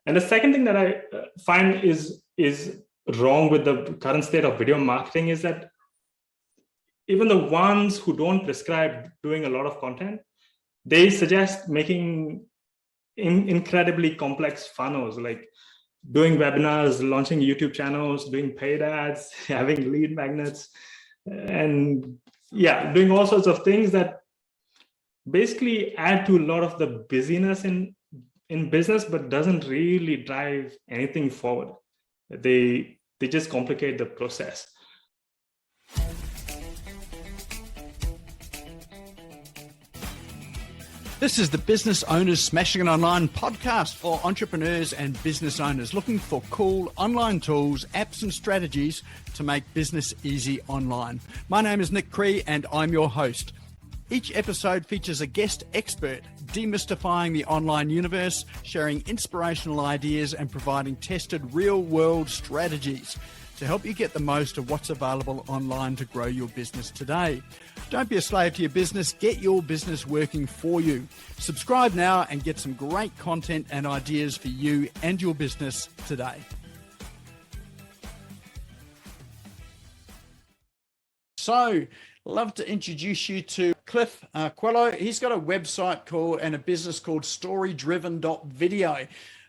And the second thing that I find is wrong with the current state of video marketing is that even the ones who don't prescribe doing a lot of content, they suggest making incredibly complex funnels, like doing webinars, launching YouTube channels, doing paid ads, having lead magnets, and doing all sorts of things that basically add to a lot of the busyness in business, but doesn't really drive anything forward. They just complicate the process. This is the Business Owners Smashing It Online podcast for entrepreneurs and business owners looking for cool online tools, apps and strategies to make business easy online. My name is Nick Cree and I'm your host. Each episode features a guest expert demystifying the online universe, sharing inspirational ideas and providing tested real-world strategies to help you get the most of what's available online to grow your business today. Don't be a slave to your business, get your business working for you. Subscribe now and get some great content and ideas for you and your business today. So, love to introduce you to Cliff Coelho. He's got a website and a business called storydriven.video.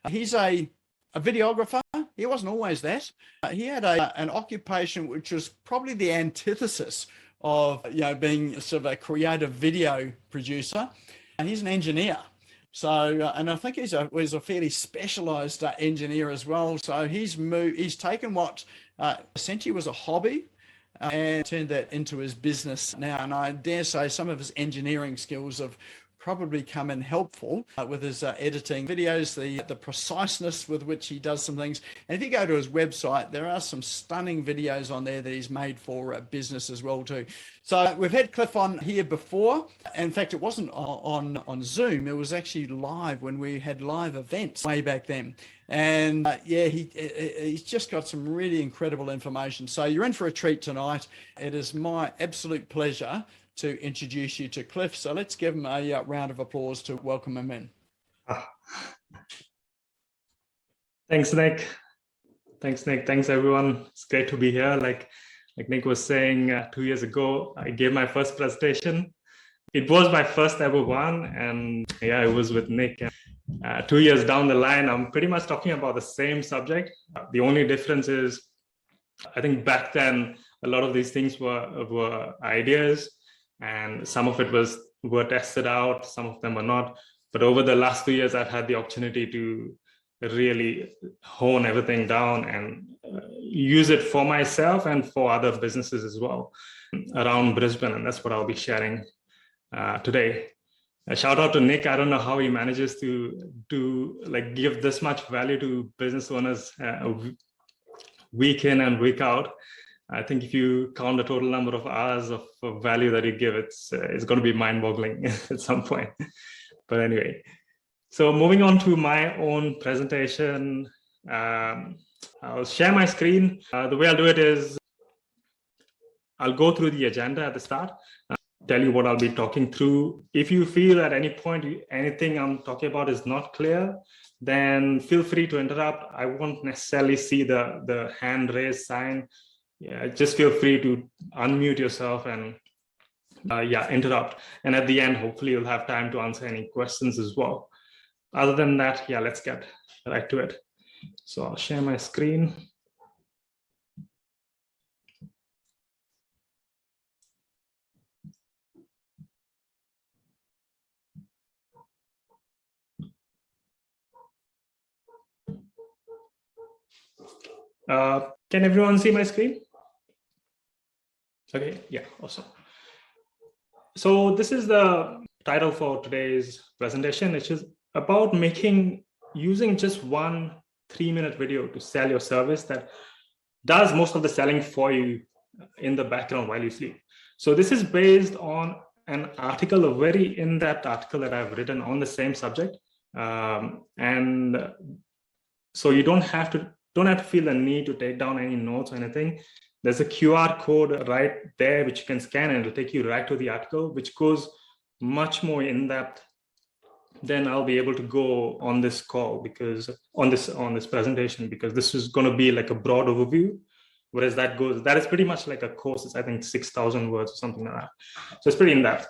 He's a videographer. He wasn't always that. He had an occupation which was probably the antithesis of being sort of a creative video producer. And he's an engineer. So, and I think he's a fairly specialized engineer as well. So he's taken what essentially was a hobby and turned that into his business now. And I dare say some of his engineering skills have probably come in helpful with his editing videos, the preciseness with which he does some things. And if you go to his website, there are some stunning videos on there that he's made for business as well too. So we've had Cliff on here before. In fact, it wasn't on Zoom. It was actually live when we had live events way back then. And he's just got some really incredible information. So you're in for a treat tonight. It is my absolute pleasure to introduce you to Cliff. So let's give him a round of applause to welcome him in. Thanks, Nick. Thanks, everyone. It's great to be here. Like Nick was saying, 2 years ago, I gave my first presentation. It was my first ever one. And it was with Nick. 2 years down the line, I'm pretty much talking about the same subject. The only difference is, I think back then, a lot of these things were ideas. And some of it were tested out, some of them were not. But over the last 2 years, I've had the opportunity to really hone everything down and use it for myself and for other businesses as well around Brisbane. And that's what I'll be sharing today. A shout out to Nick. I don't know how he manages to give this much value to business owners week in and week out. I think if you count the total number of hours of value that you give, it's going to be mind-boggling at some point. But anyway, so moving on to my own presentation, I'll share my screen. The way I'll do it is I'll go through the agenda at the start, tell you what I'll be talking through. If you feel at any point anything I'm talking about is not clear, then feel free to interrupt. I won't necessarily see the hand raised sign. Just feel free to unmute yourself and interrupt. And at the end, hopefully you'll have time to answer any questions as well. Other than that, let's get right to it. So I'll share my screen. Can everyone see my screen? Okay, awesome. So this is the title for today's presentation, which is about using just one 3-minute video to sell your service that does most of the selling for you in the background while you sleep. So this is based on an article, a very in-depth article that I've written on the same subject. And so you don't have to feel the need to take down any notes or anything. There's a QR code right there, which you can scan and it'll take you right to the article, which goes much more in depth then I'll be able to go on this call, because on this presentation, because this is going to be like a broad overview. Whereas that is pretty much like a course. It's, I think, 6,000 words or something like that. So it's pretty in depth.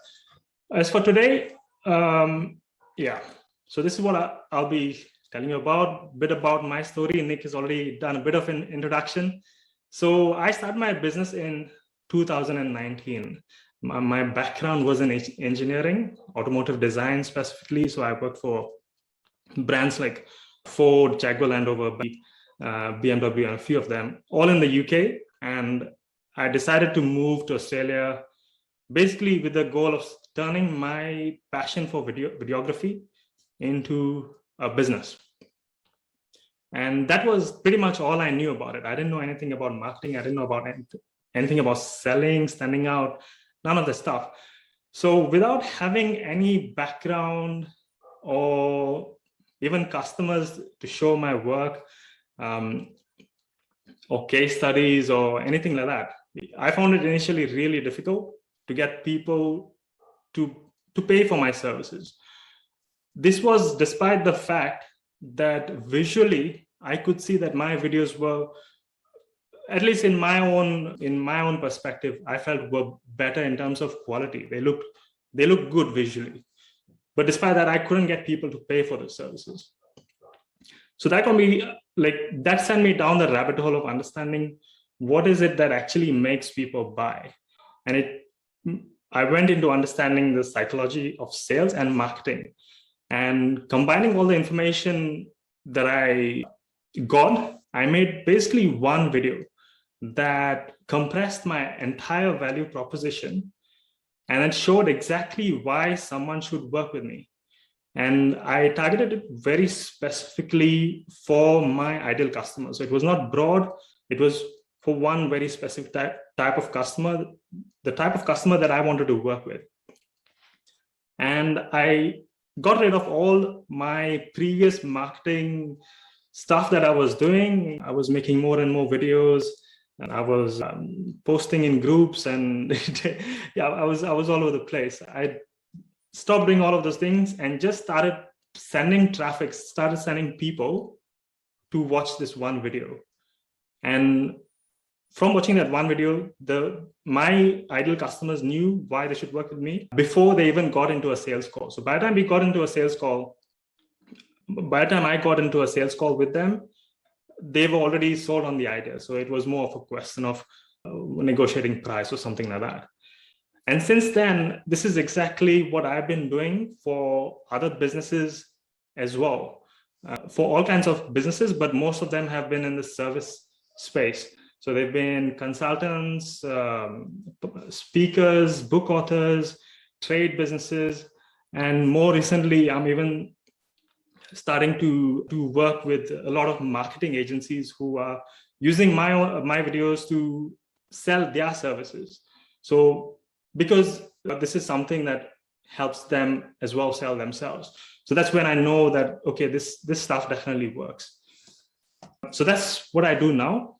As for today, yeah. So this is what I'll be telling you about, a bit about my story. Nick has already done a bit of an introduction. So I started my business in 2019. My background was in engineering, automotive design specifically. So I worked for brands like Ford, Jaguar Land Rover, BMW, and a few of them, all in the UK. And I decided to move to Australia, basically with the goal of turning my passion for videography into a business. And that was pretty much all I knew about it. I didn't know anything about marketing. I didn't know about anything about selling, standing out, none of the stuff. So without having any background or even customers to show my work, or case studies or anything like that, I found it initially really difficult to get people to pay for my services. This was despite the fact that visually I could see that my videos were, at least in my own perspective, I felt were better in terms of quality. They looked good visually. But despite that, I couldn't get people to pay for the services. So that sent me down the rabbit hole of understanding what is it that actually makes people buy. And I went into understanding the psychology of sales and marketing, and combining all the information that I got, I made basically one video that compressed my entire value proposition, and it showed exactly why someone should work with me. And I targeted it very specifically for my ideal customers. So it was not broad. It was for one very specific type of customer, the type of customer that I wanted to work with. And I got rid of all my previous marketing stuff that I was doing. I was making more and more videos, and I was posting in groups, and yeah, I was all over the place. I stopped doing all of those things and just started sending traffic, started sending people to watch this one video. And from watching that one video, my ideal customers knew why they should work with me before they even got into a sales call. So by the time I got into a sales call with them, they've already sold on the idea. So it was more of a question of negotiating price or something like that. And since then, this is exactly what I've been doing for other businesses as well, for all kinds of businesses, but most of them have been in the service space. So they've been consultants, speakers, book authors, trade businesses, and more recently, I'm even starting to work with a lot of marketing agencies who are using my videos to sell their services. So because this is something that helps them as well sell themselves. So that's when I know that, okay, this stuff definitely works. So that's what I do now.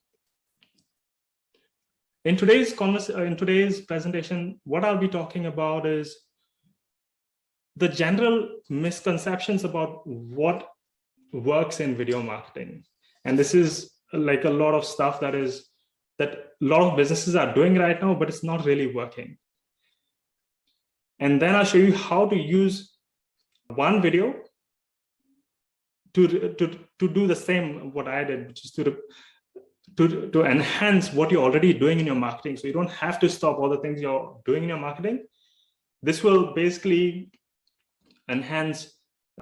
In today's presentation, what I'll be talking about is the general misconceptions about what works in video marketing. And this is like a lot of stuff that a lot of businesses are doing right now, but it's not really working. And then I'll show you how to use one video to do the same what I did, which is to enhance what you're already doing in your marketing. So you don't have to stop all the things you're doing in your marketing. This will basically enhance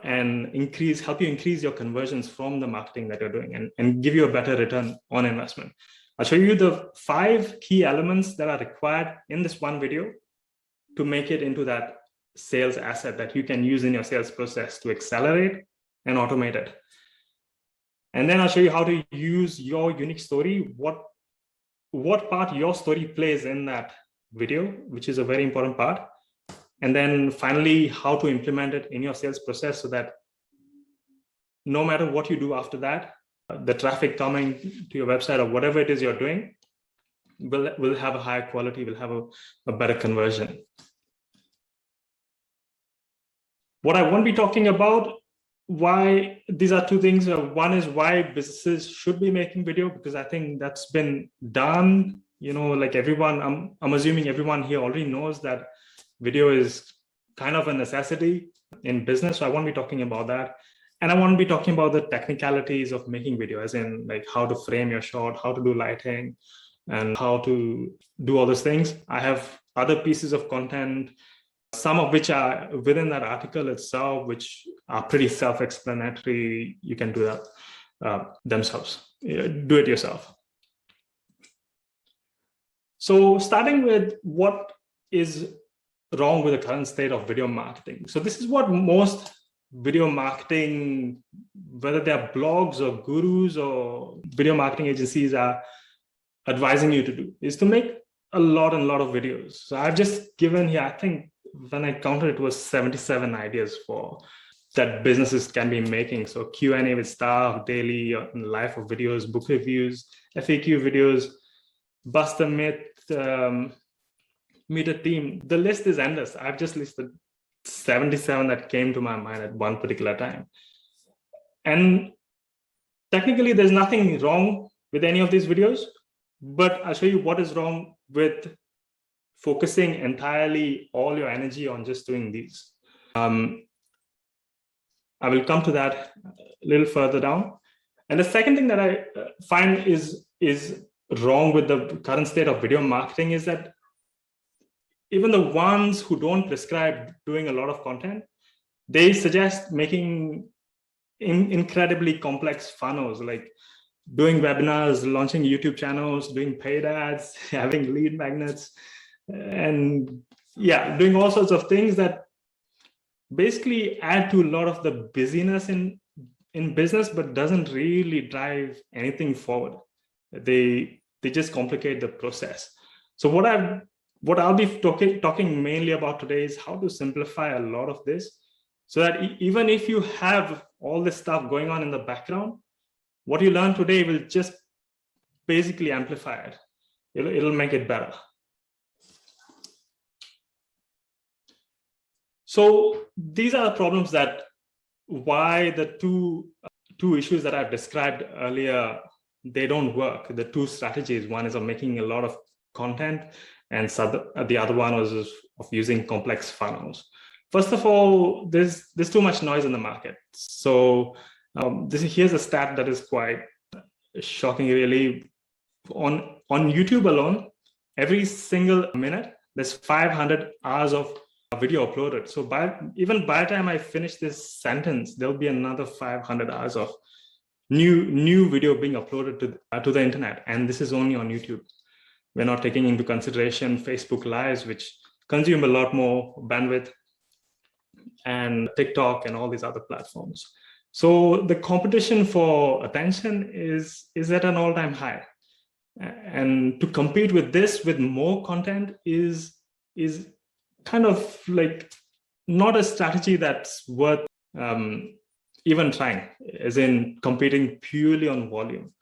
and help you increase your conversions from the marketing that you're doing, and give you a better return on investment. I'll show you the 5 key elements that are required in this one video to make it into that sales asset that you can use in your sales process to accelerate and automate it. And then I'll show you how to use your unique story, what part your story plays in that video, which is a very important part. And then finally, how to implement it in your sales process so that no matter what you do after that, the traffic coming to your website or whatever it is you're doing will have a higher quality, will have a better conversion. What I won't be talking about, why these are two things. One is why businesses should be making video, because I think that's been done. Like everyone, I'm assuming everyone here already knows that video is kind of a necessity in business. So I won't be talking about that. And I won't be talking about the technicalities of making video, as in like how to frame your shot, how to do lighting, and how to do all those things. I have other pieces of content, some of which are within that article itself, which are pretty self-explanatory. You can do that themselves, do it yourself. So starting with what is wrong with the current state of video marketing. So this is what most video marketing, whether they're blogs or gurus or video marketing agencies, are advising you to do, is to make a lot of videos. So I've just given here, I think when I counted, it was 77 ideas for that businesses can be making. So Q&A with staff, daily life of videos, book reviews, FAQ videos, bust a myth, meet a team. The list is endless. I've just listed 77 that came to my mind at one particular time. And technically, there's nothing wrong with any of these videos, but I'll show you what is wrong with focusing entirely all your energy on just doing these. I will come to that a little further down. And the second thing that I find is wrong with the current state of video marketing is that even the ones who don't prescribe doing a lot of content, they suggest making incredibly complex funnels, like doing webinars, launching YouTube channels, doing paid ads, having lead magnets, and yeah, doing all sorts of things that basically add to a lot of the busyness in business, but doesn't really drive anything forward. They just complicate the process. So what I'll be talking mainly about today is how to simplify a lot of this, so that even if you have all this stuff going on in the background, what you learn today will just basically amplify it. It'll make it better. So these are the problems that why the two issues that I've described earlier, they don't work. The two strategies, one is of making a lot of content, and so the other one was of using complex funnels. First of all, there's too much noise in the market. So here's a stat that is quite shocking, really. On YouTube alone, every single minute, there's 500 hours of video uploaded. So even by the time I finish this sentence, there'll be another 500 hours of new video being uploaded to the internet. And this is only on YouTube. We're not taking into consideration Facebook Lives, which consume a lot more bandwidth, and TikTok and all these other platforms. So the competition for attention is at an all-time high. And to compete with this with more content is kind of like not a strategy that's worth even trying, as in competing purely on volume.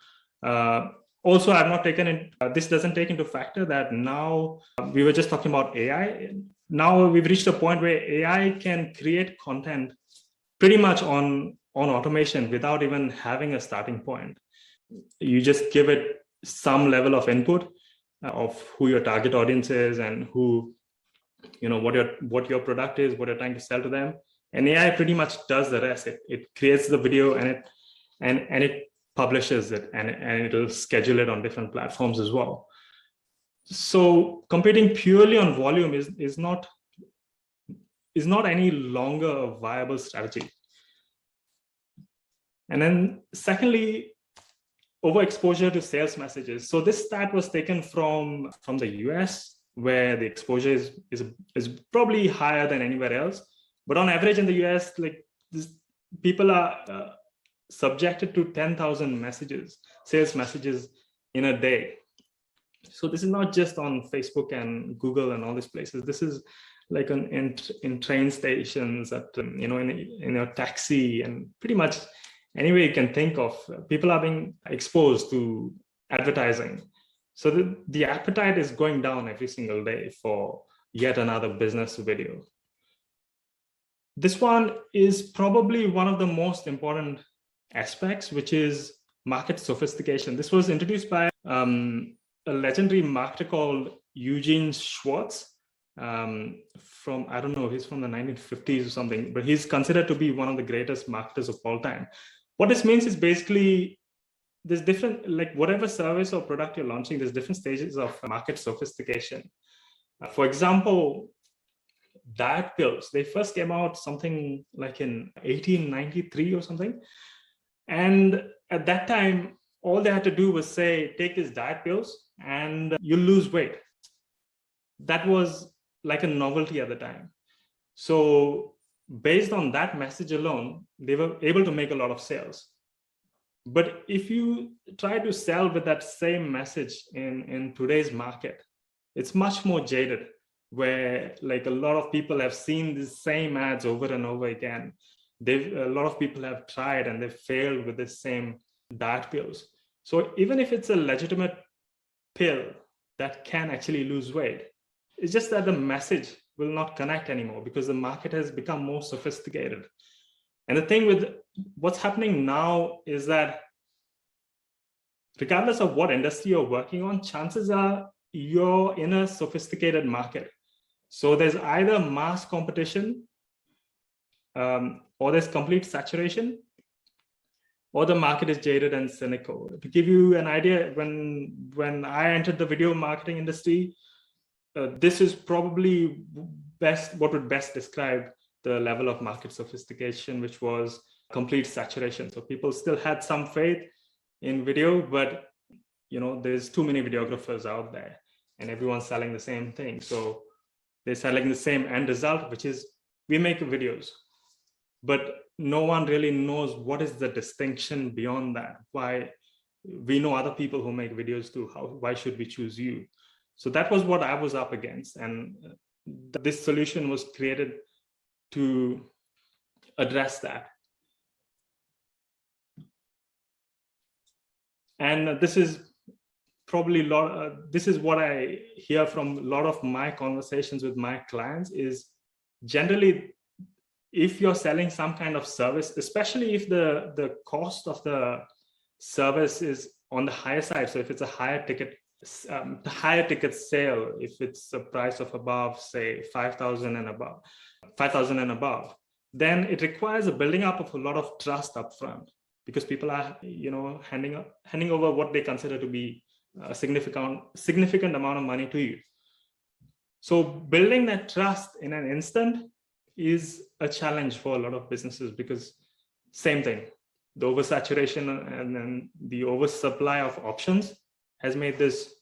Also, I've not taken it, this doesn't take into factor that now we were just talking about AI. Now we've reached a point where AI can create content pretty much on automation without even having a starting point. You just give it some level of input of who your target audience is and who, what your product is, what you're trying to sell to them. And AI pretty much does the rest. It creates the video and it publishes it, and it'll schedule it on different platforms as well. So competing purely on volume is not any longer a viable strategy. And then secondly, overexposure to sales messages. So this stat was taken from the US, where the exposure is probably higher than anywhere else. But on average in the US, people are subjected to 10,000 sales messages in a day. So this is not just on Facebook and Google and all these places. This is like in train stations, at in a taxi, and pretty much anywhere you can think of. People are being exposed to advertising. So the appetite is going down every single day for yet another business video. This one is probably one of the most important aspects, which is market sophistication. This was introduced by a legendary marketer called Eugene Schwartz from, I don't know, he's from the 1950s or something, but he's considered to be one of the greatest marketers of all time. What this means is basically there's different, like whatever service or product you're launching, there's different stages of market sophistication. For example, diet pills, they first came out something like in 1893 or something. And at that time, all they had to do was say, take these diet pills and you'll lose weight. That was like a novelty at the time. So based on that message alone, they were able to make a lot of sales. But if you try to sell with that same message in today's market, it's much more jaded, where like a lot of people have seen the same ads over and over again. A lot of people have tried and they've failed with the same diet pills. So even if it's a legitimate pill that can actually lose weight, it's just that the message will not connect anymore because the market has become more sophisticated. And the thing with what's happening now is that regardless of what industry you're working on, chances are you're in a sophisticated market. So there's either mass competition or there's complete saturation, or the market is jaded and cynical. To give you an idea, when I entered the video marketing industry, this is probably what would best describe the level of market sophistication, which was complete saturation. So people still had some faith in video, but there's too many videographers out there and everyone's selling the same thing. So they're selling the same end result, which is we make videos, but no one really knows what is the distinction beyond that. Why we know other people who make videos too. Why should we choose you? So that was what I was up against. And this solution was created to address that. And this is probably this is what I hear from a lot of my conversations with my clients is generally, if you're selling some kind of service, especially if the cost of the service is on the higher side. So if it's a higher ticket sale, if it's a price of above, say 5,000 and above, then it requires a building up of a lot of trust upfront, because people are, handing over what they consider to be a significant amount of money to you. So building that trust in an instant is a challenge for a lot of businesses, because same thing, the oversaturation and then the oversupply of options has made this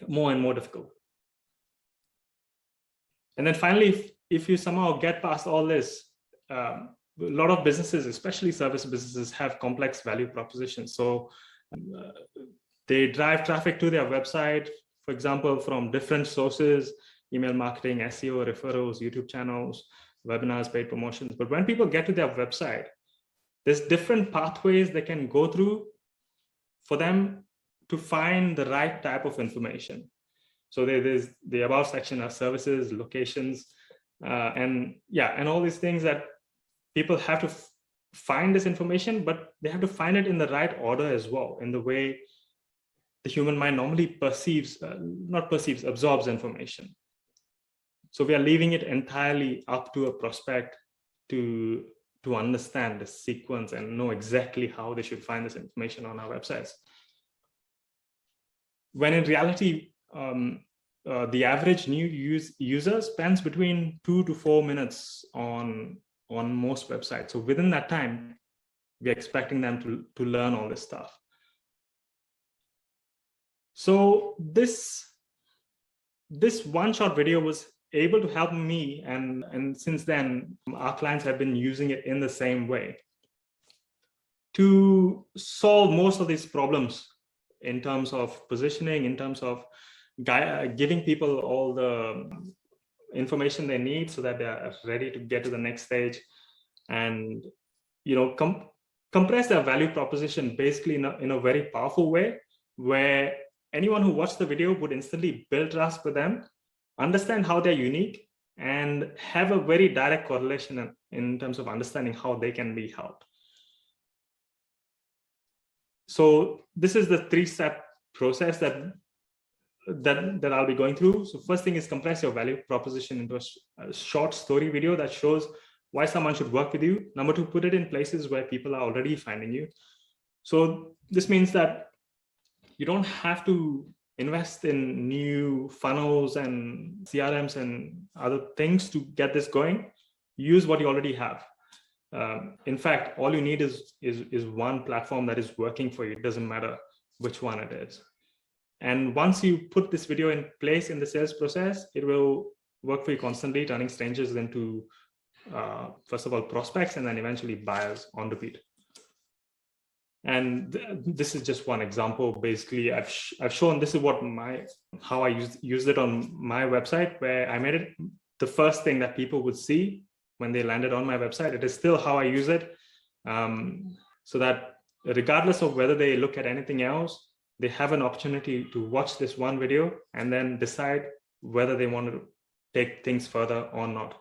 more and more difficult. And then finally, if you somehow get past all this, a lot of businesses, especially service businesses, have complex value propositions. So they drive traffic to their website, for example, from different sources: email marketing, SEO, referrals, YouTube channels, webinars, paid promotions. But when people get to their website, there's different pathways they can go through for them to find the right type of information. So there's the about section of services, locations, and all these things that people have to find this information, but they have to find it in the right order as well, in the way the human mind normally absorbs information. So we are leaving it entirely up to a prospect to understand the sequence and know exactly how they should find this information on our websites. When in reality, the average new user spends between 2 to 4 minutes on most websites. So within that time, we're expecting them to learn all this stuff. So this one short video was able to help me, and since then our clients have been using it in the same way to solve most of these problems in terms of positioning, in terms of giving people all the information they need so that they are ready to get to the next stage, and compress their value proposition basically in a very powerful way, where anyone who watched the video would instantly build trust with them, understand how they're unique, and have a very direct correlation in terms of understanding how they can be helped. So this is the 3-step process that I'll be going through. So first thing is compress your value proposition into a short story video that shows why someone should work with you. Number 2, put it in places where people are already finding you. So this means that you don't have to invest in new funnels and CRMs and other things to get this going. Use what you already have. In fact, all you need is one platform that is working for you. It doesn't matter which one it is. And once you put this video in place in the sales process, it will work for you constantly, turning strangers into, first of all, prospects, and then eventually buyers on repeat. And this is just one example. Basically, I've shown this is how I used it on my website, where I made it the first thing that people would see when they landed on my website. It is still how I use it, so that regardless of whether they look at anything else, they have an opportunity to watch this one video and then decide whether they want to take things further or not.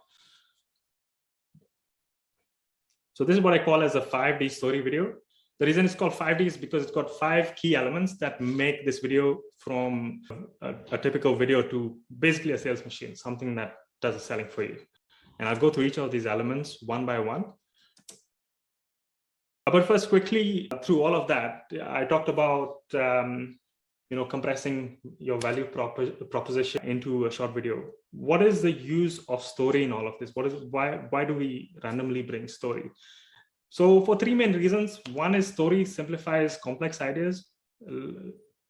So this is what I call as a 5D story video. The reason it's called 5D is because it's got 5 key elements that make this video from a typical video to basically a sales machine, something that does the selling for you. And I'll go through each of these elements one by one. But first, quickly through all of that, I talked about compressing your value proposition into a short video. What is the use of story in all of this? Why do we randomly bring story? So for 3 main reasons. One is story simplifies complex ideas.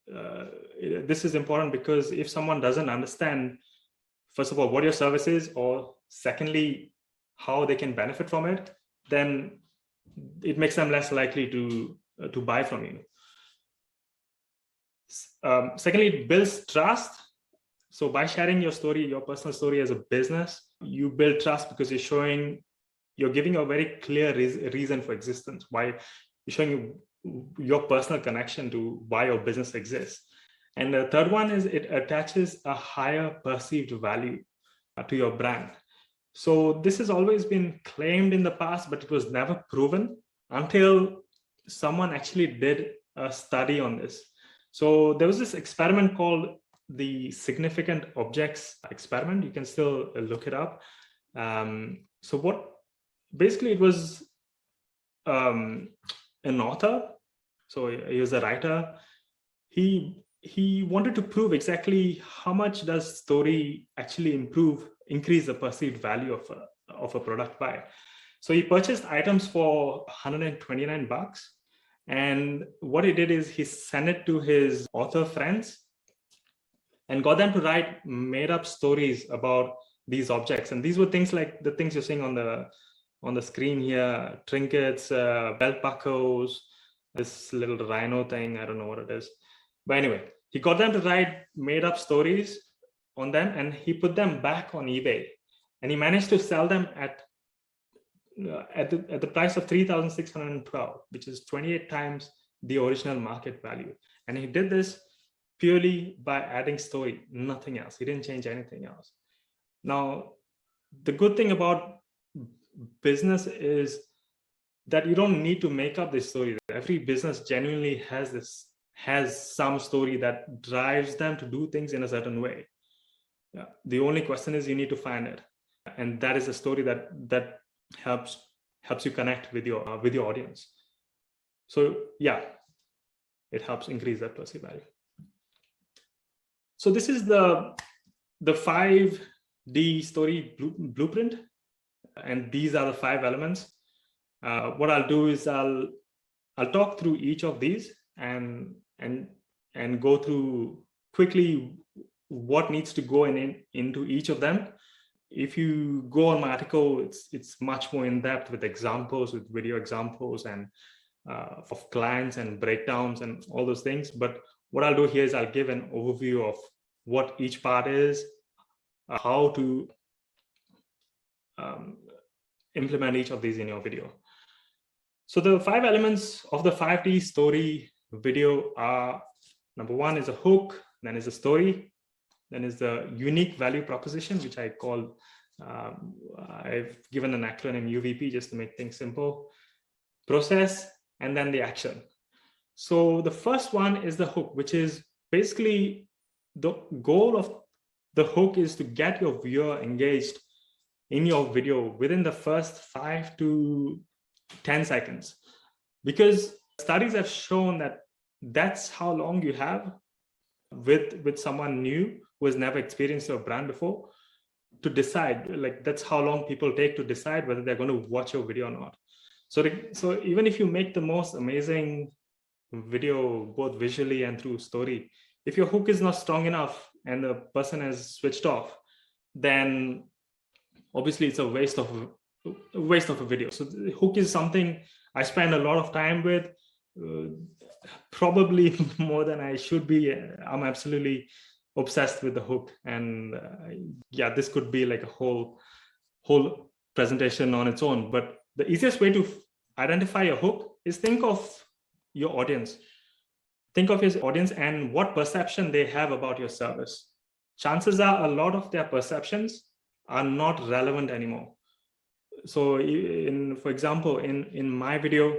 This is important because if someone doesn't understand, first of all, what your service is, or secondly, how they can benefit from it, then it makes them less likely to buy from you. Secondly, it builds trust. So by sharing your story, your personal story as a business, you build trust because you're giving a very clear reason for existence, why you're showing your personal connection to why your business exists. And the third one is it attaches a higher perceived value to your brand. So this has always been claimed in the past, but it was never proven until someone actually did a study on this. So there was this experiment called the significant objects experiment. You can still look it up. Basically, it was an author. So he was a writer. He wanted to prove exactly how much does story actually increase the perceived value of a product by. So he purchased items for $129. And what he did is he sent it to his author friends and got them to write made up stories about these objects. And these were things like the things you're seeing on the screen here: trinkets, belt buckles, this little rhino thing. I don't know what it is. But anyway, he got them to write made up stories on them, and he put them back on eBay. And he managed to sell them at the price of $3,612, which is 28 times the original market value. And he did this purely by adding story, nothing else. He didn't change anything else. Now, the good thing about business is that you don't need to make up this story. Every business genuinely has some story that drives them to do things in a certain way. Yeah. The only question is you need to find it, and that is a story that helps you connect with your audience. So yeah, it helps increase that perceived value. So this is the 5D story blueprint, and these are the 5 elements. What I'll do is I'll talk through each of these and go through quickly what needs to go into each of them. If you go on my article, it's much more in depth with examples, with video examples and of clients and breakdowns and all those things. But what I'll do here is I'll give an overview of what each part is, how to implement each of these in your video. So the 5 elements of the 5D story video are: number 1 is a hook, then is a story, then is the unique value proposition, which I call I've given an acronym UVP just to make things simple. Process, and then the action. So the first one is the hook, which is basically the goal of the hook is to get your viewer engaged in your video within the first 5 to 10 seconds. Because studies have shown that that's how long you have with someone new who has never experienced your brand before to decide. Like, that's how long people take to decide whether they're going to watch your video or not. So even if you make the most amazing video, both visually and through story, if your hook is not strong enough and the person has switched off, then obviously it's a waste of a video. So the hook is something I spend a lot of time with, probably more than I should be. I'm absolutely obsessed with the hook, and yeah, this could be like a whole presentation on its own. But the easiest way to identify your hook is think of your audience. Think of your audience and what perception they have about your service. Chances are a lot of their perceptions are not relevant anymore. So for example, in my video,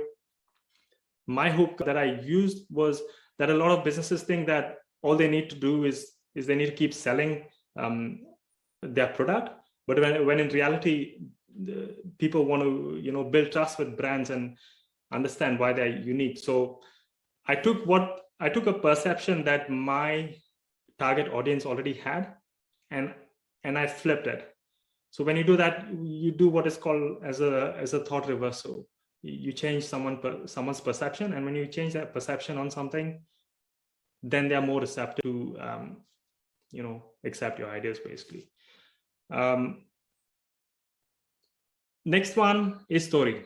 my hook that I used was that a lot of businesses think that all they need to do is they need to keep selling their product. But when in reality, people want to build trust with brands and understand why they're unique. So I took a perception that my target audience already had, and I flipped it. So when you do that, you do what is called as a thought reversal. You change someone's perception, and when you change that perception on something, then they are more receptive to accept your ideas, basically. Next one is story.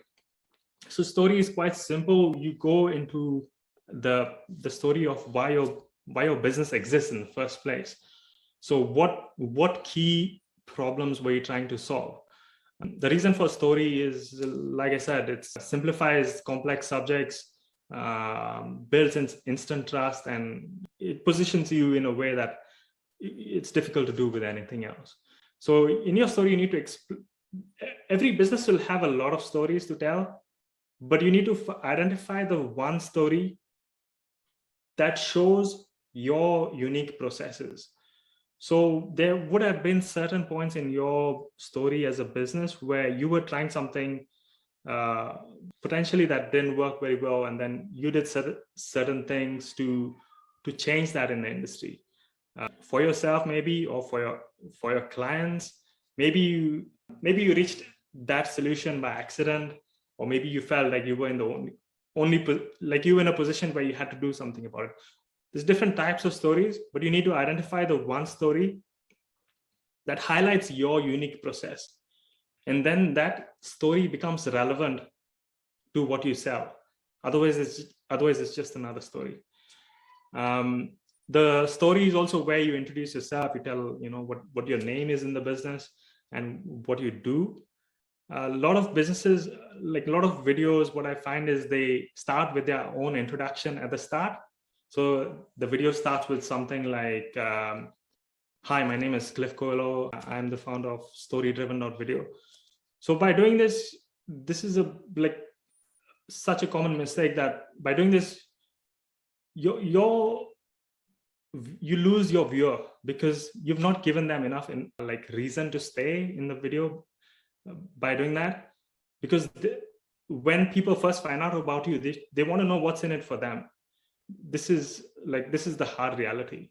So story is quite simple. You go into the story of why your business exists in the first place. So what key problems were you trying to solve? The reason for story is, like I said, it simplifies complex subjects, builds instant trust, and it positions you in a way that it's difficult to do with anything else. So in your story, you need to every business will have a lot of stories to tell, but you need to identify the one story that shows your unique processes. So there would have been certain points in your story as a business where you were trying something potentially that didn't work very well, and then you did certain things to change that in the industry, for yourself maybe, or for your clients. Maybe you reached that solution by accident, or maybe you felt like you were in the like you were in a position where you had to do something about it. There's different types of stories, but you need to identify the one story that highlights your unique process. And then that story becomes relevant to what you sell. Otherwise, it's just another story. The story is also where you introduce yourself. You tell, what your name is in the business and what you do. A lot of businesses, like a lot of videos, what I find is they start with their own introduction at the start. So the video starts with something like, hi, my name is Coelho. I'm the founder of story-driven.video. So by doing this is such a common mistake that by doing this, you lose your viewer because you've not given them enough reason to stay in the video by doing that. Because when people first find out about you, they want to know what's in it for them. This is the hard reality.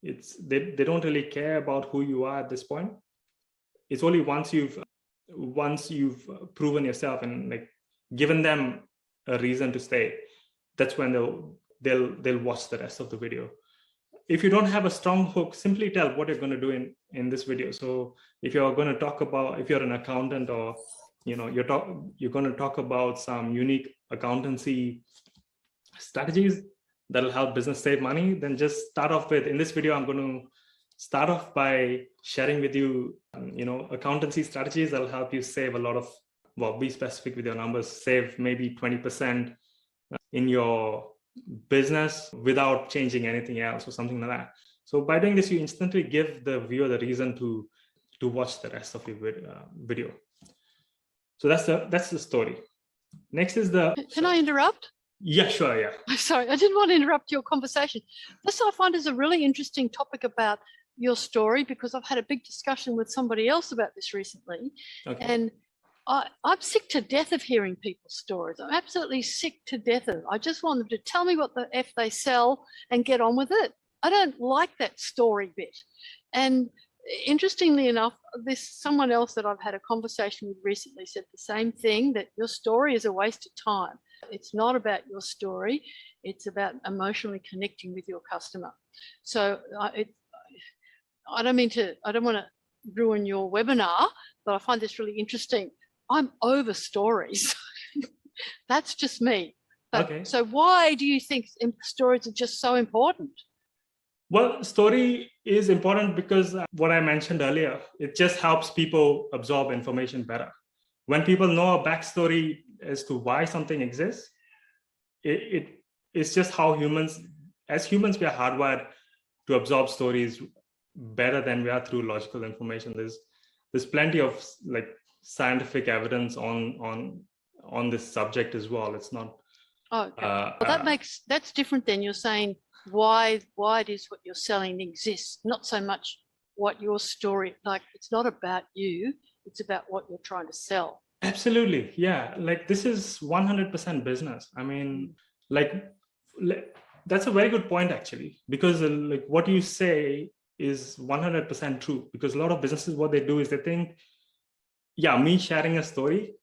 They don't really care about who you are at this point. It's only once you've proven yourself and given them a reason to stay, that's when they'll watch the rest of the video. If you don't have a strong hook, simply tell what you're going to do in this video. So if you're going to talk about, if you're an accountant, or you're going to talk about some unique accountancy strategies that'll help business save money, then just start off with, in this video, I'm going to start off by sharing with you, accountancy strategies that'll help you save a lot of, be specific with your numbers, save maybe 20% in your business without changing anything else or something like that. So by doing this, you instantly give the viewer the reason to to watch the rest of the video. So that's the story. Next is the. Can I interrupt? Yeah, sure. Yeah. I'm sorry, I didn't want to interrupt your conversation. This I find is a really interesting topic about your story, because I've had a big discussion with somebody else about this recently. Okay. And I'm sick to death of hearing people's stories. I'm absolutely sick to death of it. I just want them to tell me what the F they sell and get on with it. I don't like that story bit. And interestingly enough, someone else that I've had a conversation with recently said the same thing, that your story is a waste of time. It's not about your story. It's about emotionally connecting with your customer. So I don't want to ruin your webinar, but I find this really interesting. I'm over stories. That's just me. But, okay. So why do you think stories are just so important? Well, story is important because what I mentioned earlier, it just helps people absorb information better. When people know a backstory as to why something exists, it's just how as humans, we are hardwired to absorb stories better than we are through logical information. There's plenty of like scientific evidence on this subject as well. It's not. Oh, okay. Well, that's different then. You're saying why it is what you're selling exists, not so much what your story, like it's not about you, it's about what you're trying to sell. Absolutely. Yeah. Like this is 100% business. I mean, like that's a very good point actually, because like what you say is 100% true, because a lot of businesses, what they do is they think, yeah, me sharing a story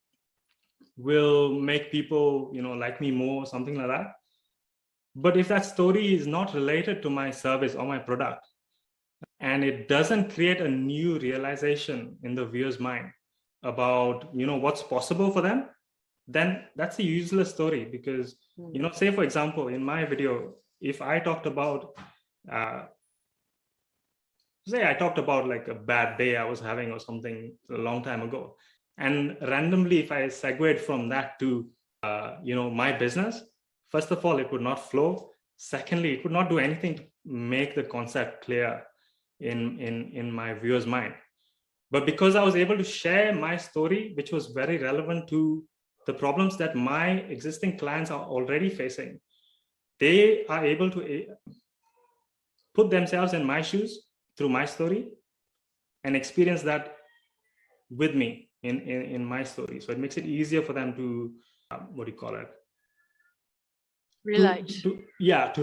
will make people, like me more, something like that. But if that story is not related to my service or my product, and it doesn't create a new realization in the viewer's mind about, what's possible for them, then that's a useless story. Because, say for example, in my video, if I talked about, say I talked about like a bad day I was having or something a long time ago, and randomly if I segued from that to, my business, first of all, it would not flow. Secondly, it would not do anything to make the concept clear in my viewer's mind. But because I was able to share my story, which was very relevant to the problems that my existing clients are already facing, they are able to put themselves in my shoes through my story and experience that with me in my story. So it makes it easier for them to, what do you call it? Relate. To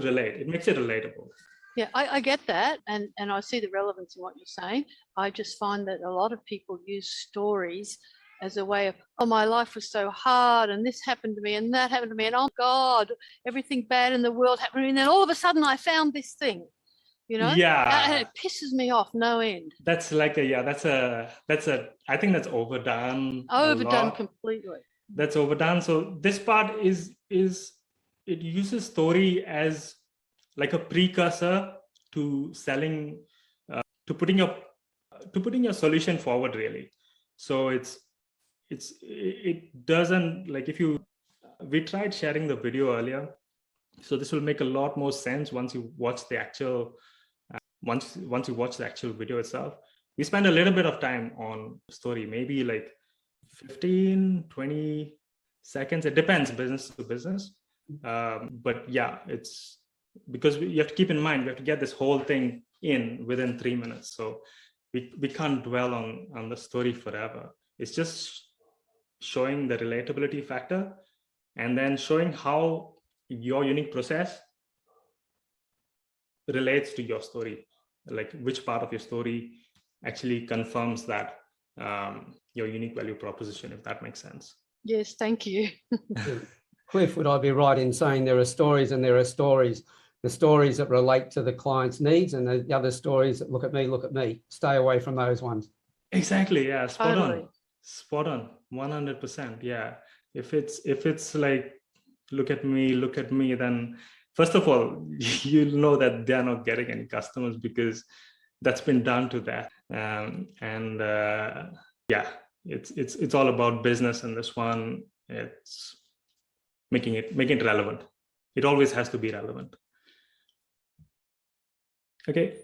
relate. It makes it relatable. Yeah, I get that, and I see the relevance in what you're saying. I just find that a lot of people use stories as a way of, oh, my life was so hard, and this happened to me, and that happened to me, and oh God, everything bad in the world happened to me, and then all of a sudden I found this thing, Yeah, and it pisses me off no end. That's like I think that's overdone. Overdone completely. That's overdone. So this part is it uses story as like a precursor to selling, to putting your solution forward, really. So it doesn't, like, we tried sharing the video earlier, so this will make a lot more sense once you watch the actual once you watch the actual video itself. We spend a little bit of time on story, maybe like 15-20 seconds. It depends business to business, but yeah, it's because you have to keep in mind, we have to get this whole thing in within 3 minutes. So we can't dwell on the story forever. It's just showing the relatability factor, and then showing how your unique process relates to your story, like which part of your story actually confirms that your unique value proposition, if that makes sense. Yes, thank you. Cliff, would I be right in saying there are stories and there are stories? The stories that relate to the client's needs, and the other stories that look at me. Stay away from those ones. Exactly. Yeah. Spot Totally. on. Spot on. 100%. Yeah. If it's like, look at me, then first of all, you'll know that they're not getting any customers, because that's been done to that. Yeah, it's all about business, and this one, it's making it relevant. It always has to be relevant. Okay,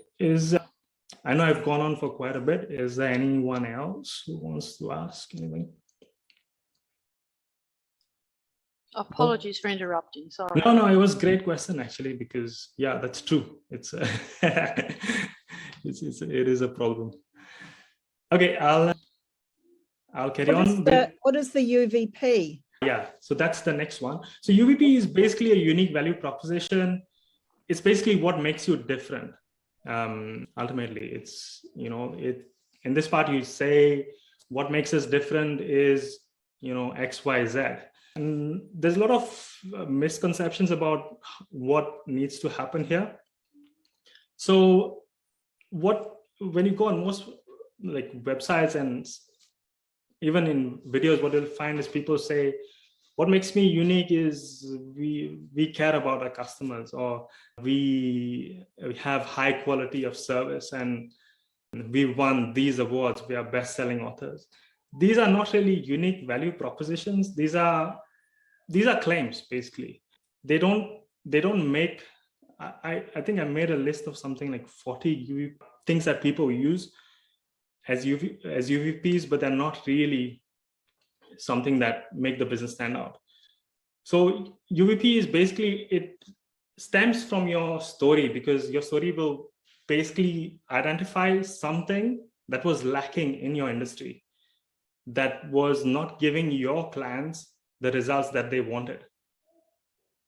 I know I've gone on for quite a bit. Is there anyone else who wants to ask anything? Apologies for interrupting. Sorry. No, it was a great question actually, because yeah, that's true. It's it is a problem. Okay, I'll carry on. What is the UVP? Yeah, so that's the next one. So UVP is basically a unique value proposition. It's basically what makes you different. Ultimately, it's, in this part you say what makes us different is, X, Y, Z. And there's a lot of misconceptions about what needs to happen here. So when you go on most like websites and even in videos, what you'll find is people say, what makes me unique is we care about our customers, or we have high quality of service, and we won these awards, we are best-selling authors. These are not really unique value propositions. These are claims, basically. They don't make, I think I made a list of something like 40 things that people use as UVPs, but they're not really something that make the business stand out. So UVP is basically, it stems from your story, because your story will basically identify something that was lacking in your industry, that was not giving your clients the results that they wanted.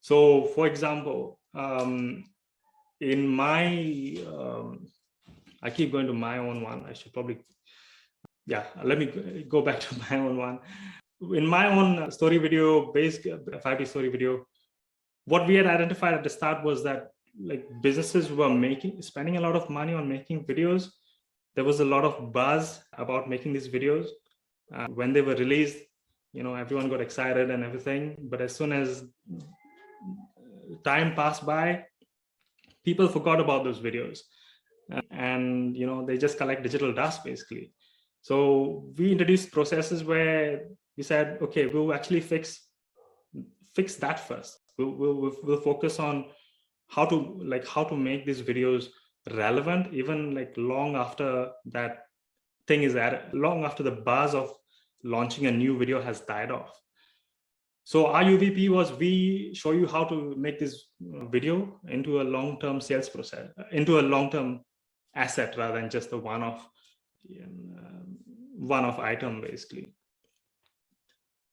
So for example, in my, I keep going to my own one. I should probably, let me go back to my own one. In my own story video, based 5D story video, what we had identified at the start was that like businesses were spending a lot of money on making videos. There was a lot of buzz about making these videos. When they were released, everyone got excited and everything. But as soon as time passed by, people forgot about those videos. And they just collect digital dust, basically. So we introduced processes where we said, okay, we'll actually fix that first. We'll focus on how to make these videos relevant, even like long after that thing is added, long after the buzz of launching a new video has died off. So our UVP was, we show you how to make this video into a long-term sales process, into a long-term asset, rather than just a one-off item, basically.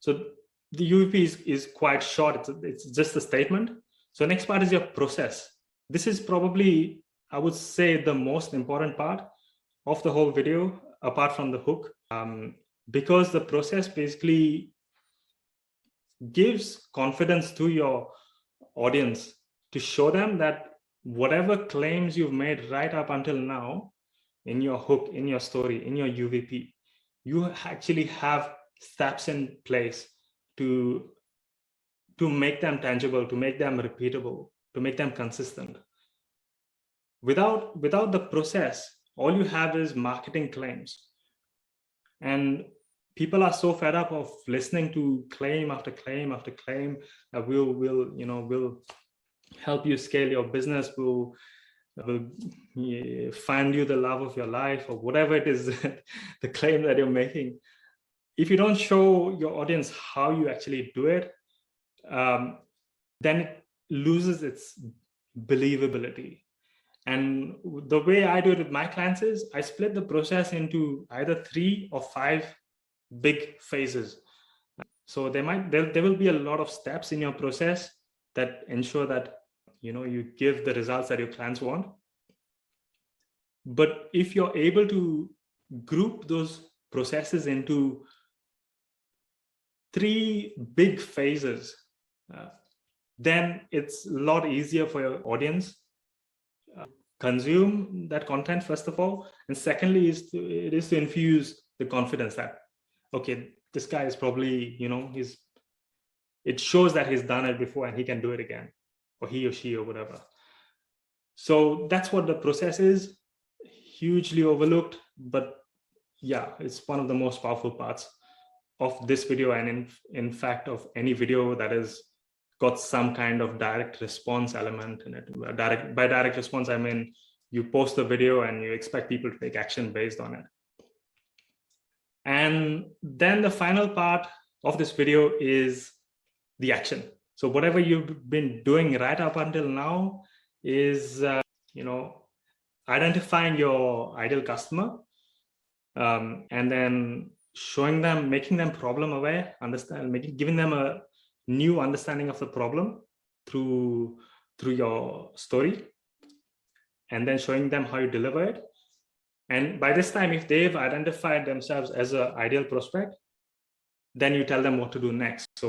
So the UVP is quite short. It's just a statement. So next part is your process. This is probably, I would say, the most important part of the whole video, apart from the hook, because the process basically gives confidence to your audience, to show them that whatever claims you've made right up until now in your hook, in your story, in your UVP, you actually have steps in place to make them tangible, to make them repeatable, to make them consistent. Without the process, all you have is marketing claims. And people are so fed up of listening to claim after claim after claim that will help you scale your business, will find you the love of your life, or whatever it is, the claim that you're making. If you don't show your audience how you actually do it, then it loses its believability. And the way I do it with my clients is I split the process into either 3 or 5 big phases. So there will be a lot of steps in your process that ensure that you give the results that your clients want. But if you're able to group those processes into 3 big phases, then it's a lot easier for your audience consume that content, first of all, and secondly it is to infuse the confidence that, okay, this guy is probably, it shows that he's done it before and he can do it again, or he or she or whatever. So that's what the process is. Hugely overlooked, but yeah, it's one of the most powerful parts of this video, and in fact of any video that has got some kind of direct response element in it. By direct response, I mean you post the video and you expect people to take action based on it. And then the final part of this video is the action. So whatever you've been doing right up until now is, identifying your ideal customer, and then showing them, making them problem aware, giving them a new understanding of the problem through your story, and then showing them how you deliver it. And by this time, if they've identified themselves as an ideal prospect, then you tell them what to do next. So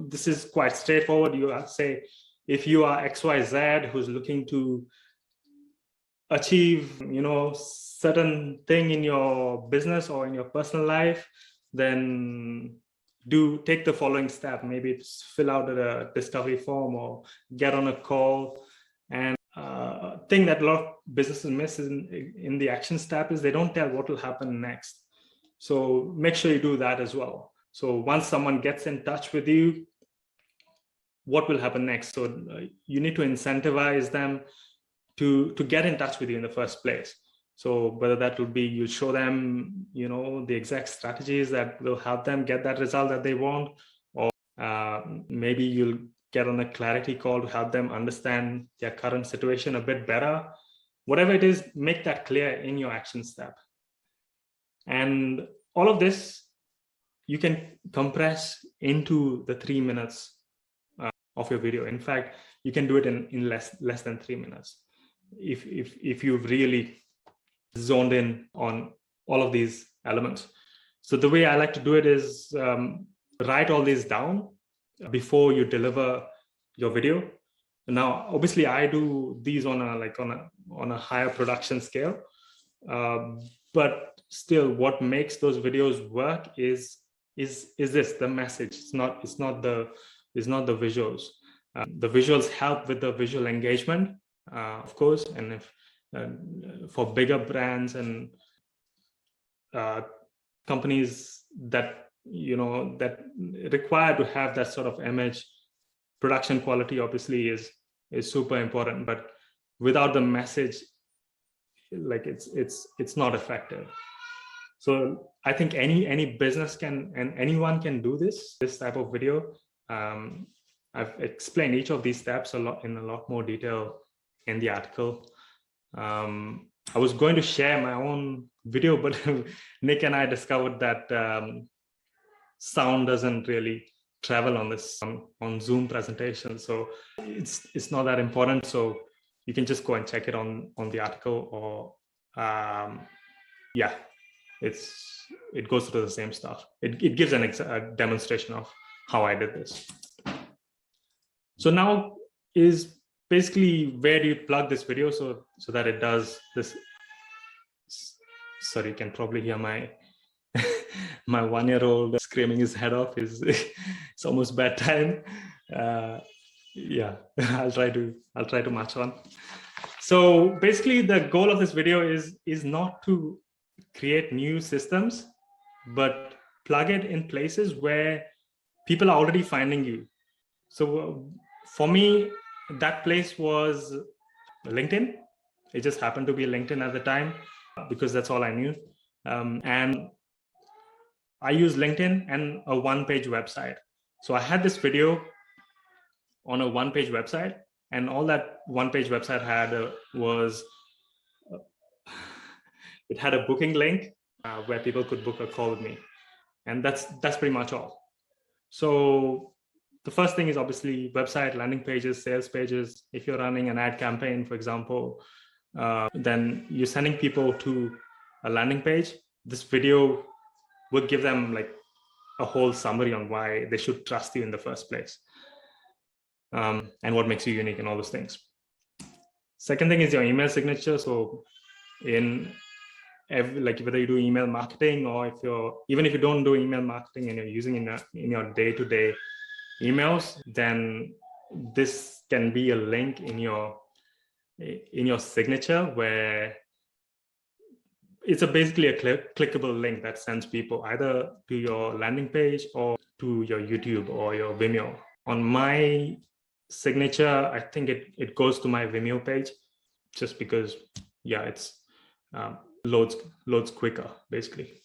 this is quite straightforward. You say, if you are XYZ who's looking to achieve, certain thing in your business or in your personal life, then take the following step. Maybe it's fill out a discovery form or get on a call. And thing that a lot of businesses miss in the action step is they don't tell what will happen next. So make sure you do that as well. So once someone gets in touch with you, what will happen next? So you need to incentivize them to get in touch with you in the first place. So whether that will be you show them, the exact strategies that will help them get that result that they want, or maybe you'll get on a clarity call to help them understand their current situation a bit better. Whatever it is, make that clear in your action step. And all of this, you can compress into the 3 minutes of your video. In fact, you can do it in less than 3 minutes if you've really zoned in on all of these elements. So the way I like to do it is write all these down before you deliver your video. Now, obviously, I do these on a higher production scale, but still, what makes those videos work is this: the message. It's not the visuals. The visuals help with the visual engagement, of course, and if for bigger brands and companies that require to have that sort of image, production quality obviously is super important. But without the message, it's not effective. So I think any business can, and anyone can do this type of video. I've explained each of these steps in a lot more detail in the article. I was going to share my own video, but Nick and I discovered that sound doesn't really travel on Zoom presentations, so it's not that important. So you can just go and check it on the article, or it goes through the same stuff. It gives a demonstration of how I did this. So now is basically where do you plug this video so that it does this. Sorry, you can probably hear my 1-year-old screaming his head off. It's almost bedtime. I'll try to march on. So basically, the goal of this video is not to create new systems, but plug it in places where people are already finding you. So for me, that place was LinkedIn. It just happened to be LinkedIn at the time because that's all I knew. And I used LinkedIn and a one-page website. So I had this video on a one-page website, and all that one-page website had was it had a booking link where people could book a call with me, and that's pretty much all. So the first thing is obviously website, landing pages, sales pages. If you're running an ad campaign, for example, then you're sending people to a landing page. This video would give them like a whole summary on why they should trust you in the first place, and what makes you unique and all those things. Second thing is your email signature. So whether you do email marketing, or even if you don't do email marketing and you're using in your day-to-day emails, then this can be a link in your signature where it's basically a clickable link that sends people either to your landing page or to your YouTube or your Vimeo. On my signature, I think it goes to my Vimeo page, just because yeah, it's loads quicker, basically.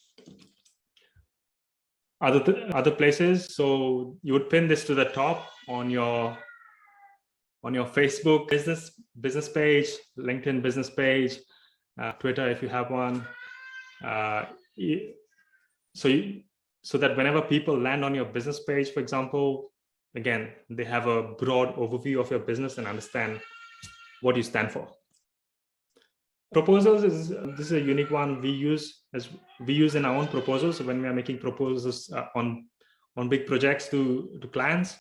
Other places, so you would pin this to the top on your Facebook business page, LinkedIn business page, Twitter if you have one. So that whenever people land on your business page, for example, again, they have a broad overview of your business and understand what you stand for. Proposals this is a unique one we use in our own proposals. So when we are making proposals on big projects to clients,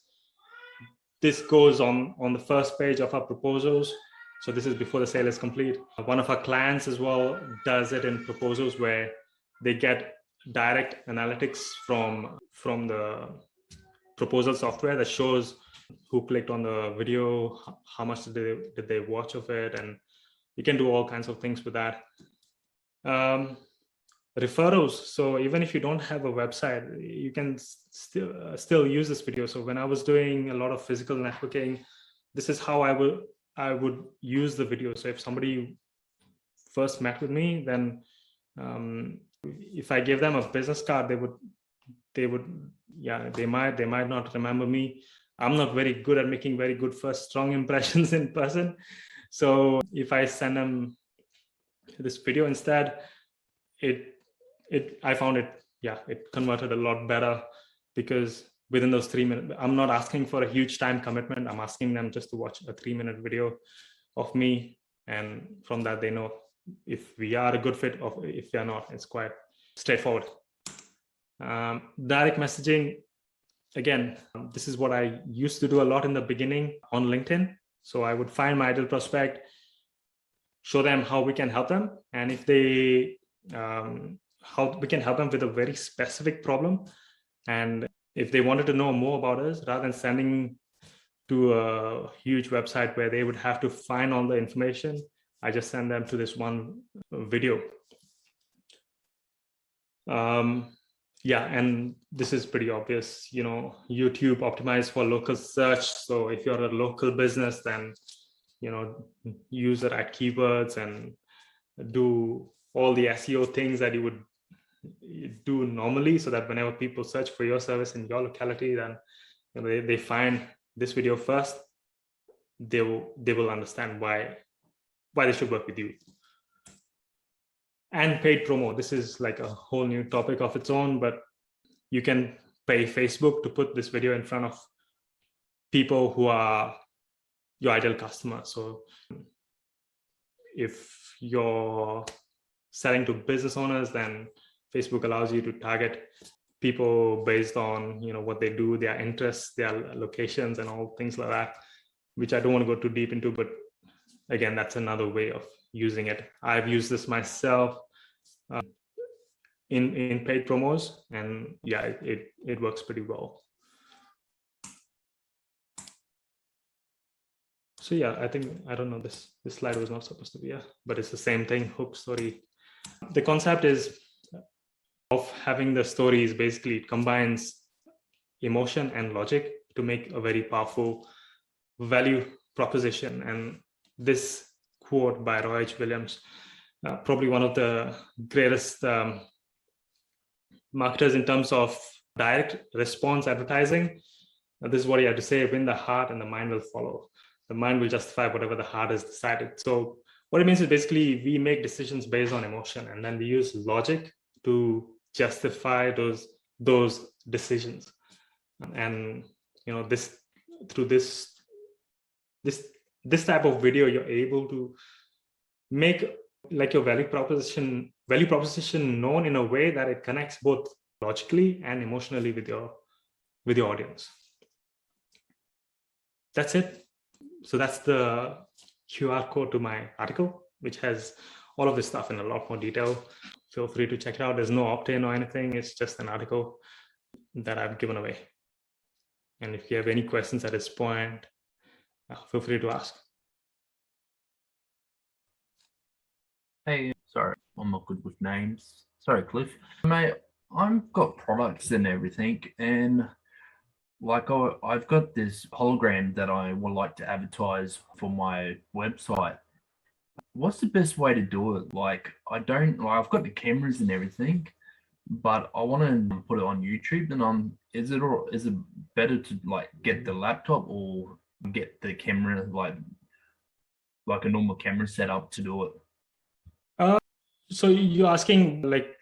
this goes on the first page of our proposals. So this is before the sale is complete. One of our clients as well does it in proposals where they get direct analytics from the proposal software that shows who clicked on the video, how much did they watch of it, and you can do all kinds of things with that. Referrals. So even if you don't have a website, you can still use this video. So when I was doing a lot of physical networking, this is how I would use the video. So if somebody first met with me, then if I give them a business card, they might not remember me. I'm not very good at making very good first strong impressions in person. So if I send them this video instead, I found it converted a lot better, because within those 3 minutes, I'm not asking for a huge time commitment. I'm asking them just to watch a 3-minute video of me, and from that they know if we are a good fit or if we are not. It's quite straightforward. Direct messaging, again, this is what I used to do a lot in the beginning on LinkedIn. So I would find my ideal prospect, show them how we can help them, and if they how we can help them with a very specific problem, and if they wanted to know more about us, rather than sending to a huge website where they would have to find all the information, I just send them to this one video. And this is pretty obvious, YouTube optimized for local search. So if you're a local business, then use the right keywords and do all the SEO things that you would do normally, so that whenever people search for your service in your locality, then they find this video first, they will understand why they should work with you. And paid promo, this is like a whole new topic of its own, but you can pay Facebook to put this video in front of people who are your ideal customer. So if you're selling to business owners, then Facebook allows you to target people based on what they do, their interests, their locations, and all things like that, which I don't want to go too deep into, but again, that's another way of using it. I've used this myself in paid promos, and it works pretty well. So I don't know, this slide was not supposed to be here, but it's the same thing, hook story. The concept is of having the stories, basically it combines emotion and logic to make a very powerful value proposition. And this quote by Roy H. Williams, probably one of the greatest marketers in terms of direct response advertising. This is what he had to say: win the heart and the mind will follow. The mind will justify whatever the heart has decided. So what it means is basically we make decisions based on emotion, and then we use logic to justify those decisions. And through this type of video, you're able to make like your value proposition known in a way that it connects both logically and emotionally with your audience. That's it. So that's the QR code to my article, which has all of this stuff in a lot more detail. Feel free to check it out. There's no opt-in or anything. It's just an article that I've given away. And if you have any questions at this point, feel free to ask. Hey, sorry, I'm not good with names. Sorry, Cliff. Mate, I've got products and everything, and like I've got this hologram that I would like to advertise for my website. What's the best way to do it? Like, I've got the cameras and everything, but I want to put it on YouTube. And is it better to like get the laptop or get the camera like a normal camera set up to do it? So you're asking like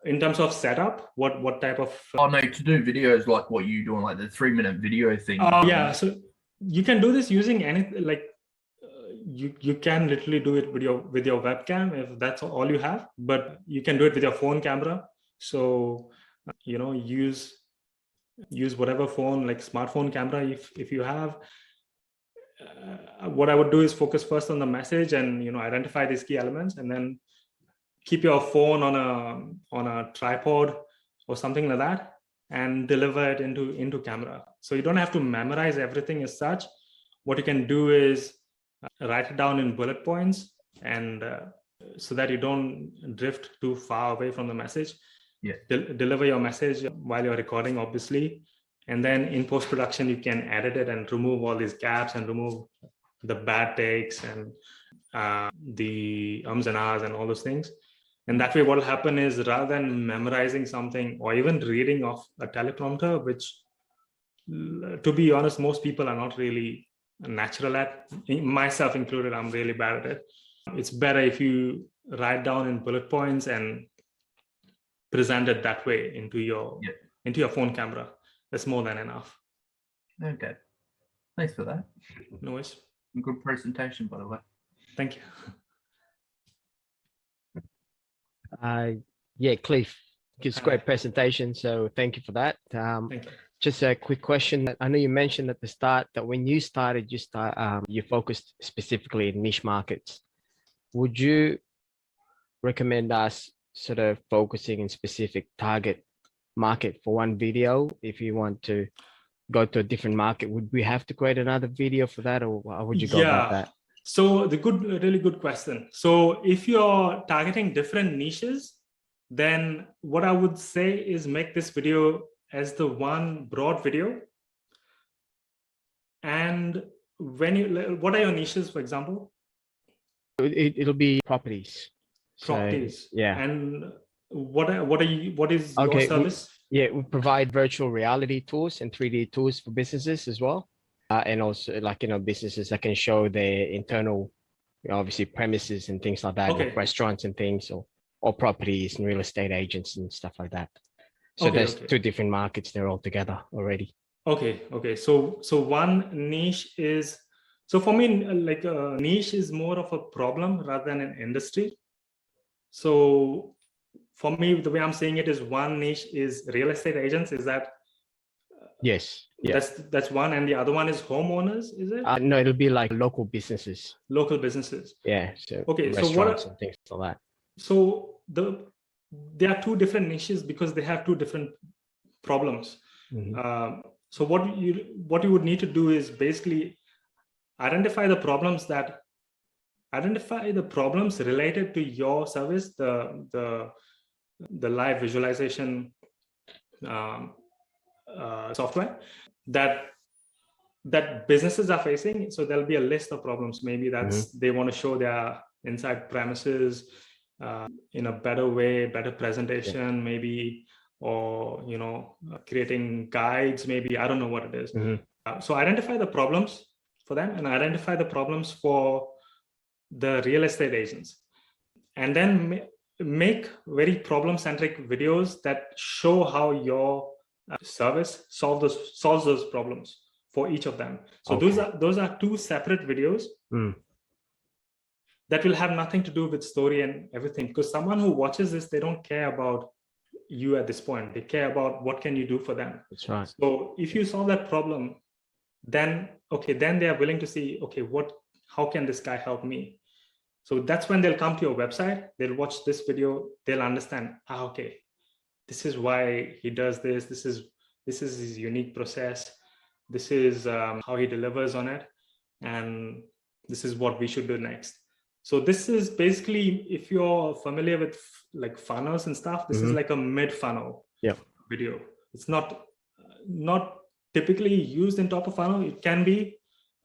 in terms of setup, what type of? Oh no, to do videos like what you doing, like the 3-minute video thing. Yeah, so you can do this using anything. Like you can literally do it with your webcam if that's all you have, but you can do it with your phone camera. So use whatever phone, like smartphone camera if you have. What I would do is focus first on the message and identify these key elements, and then keep your phone on a tripod or something like that and deliver it into camera. So you don't have to memorize everything as such. What you can do is write it down in bullet points, and so that you don't drift too far away from the message. Yeah. Deliver your message while you're recording, obviously, and then in post-production you can edit it and remove all these gaps and remove the bad takes and the ums and ahs and all those things. And that way what will happen is, rather than memorizing something or even reading off a teleprompter, which to be honest, most people are not really natural at, myself included, I'm really bad at it. It's better if you write down in bullet points and present it that way into your phone camera. That's more than enough. Okay. Thanks for that. No worries. Good presentation, by the way. Thank you. Yeah, Cliff gives great presentation, so thank you for that. Thank you. Just a quick question. I know you mentioned at the start that when you started, you focused specifically in niche markets. Would you recommend us sort of focusing in specific target market for one video? If you want to go to a different market, would we have to create another video for that, or how would you go about that? So really good question. So if you're targeting different niches, then what I would say is make this video as the one broad video. And what are your niches, for example? It'll be properties. Properties. So, yeah. And what is your service? We provide virtual reality tools and 3D tools for businesses as well. And also businesses that can show their internal, obviously premises and things like that, like restaurants and things, or properties and real estate agents and stuff like that. So there's two different markets there altogether already. Okay. So one niche is, so for me, like a niche is more of a problem rather than an industry. So for me, the way I'm saying it is, one niche is real estate agents. Is that? Yes. Yeah. That's one, and the other one is homeowners, is it? No, it'll be like local businesses. Local businesses. Yeah. So restaurants and things like that. So there are two different niches because they have two different problems. Mm-hmm. So what you would need to do is basically identify the problems related to your service, the live visualization software that businesses are facing. So there'll be a list of problems. Maybe that's they want to show their inside premises in a better way, better presentation, maybe, or creating guides, maybe. I don't know what it is. So identify the problems for them, and identify the problems for the real estate agents, and then make very problem-centric videos that show how your service solves those problems for each of them. So those are two separate videos that will have nothing to do with story and everything, because someone who watches this, they don't care about you at this point. They care about what can you do for them. That's right. So if you solve that problem, then they are willing to see, how can this guy help me? So that's when they'll come to your website, they'll watch this video, they'll understand, this is why he does this. This is his unique process. This is how he delivers on it. And this is what we should do next. So this is basically, if you're familiar with like funnels and stuff, this is like a mid-funnel video. It's not typically used in top of funnel. It can be,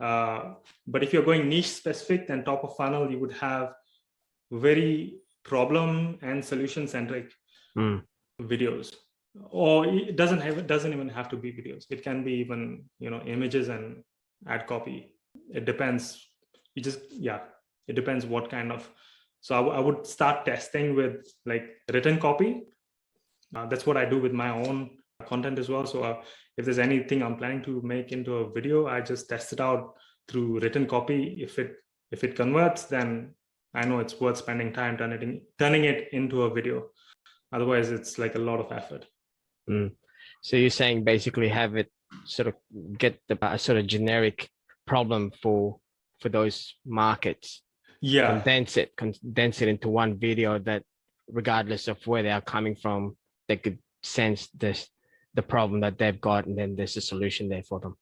But if you're going niche specific, then top of funnel, you would have very problem and solution centric videos. Or it doesn't even have to be videos. It can be even, images and ad copy. It depends. It depends what kind of. So I would start testing with like written copy. That's what I do with my own content as well. So if there's anything I'm planning to make into a video, I just test it out through written copy. If it converts, then I know it's worth spending time turning it into a video. Otherwise, it's like a lot of effort. So you're saying basically have it sort of get the sort of generic problem for those markets. Yeah. Condense it into one video that, regardless of where they are coming from, they could sense the problem that they've got, and then there's a solution there for them.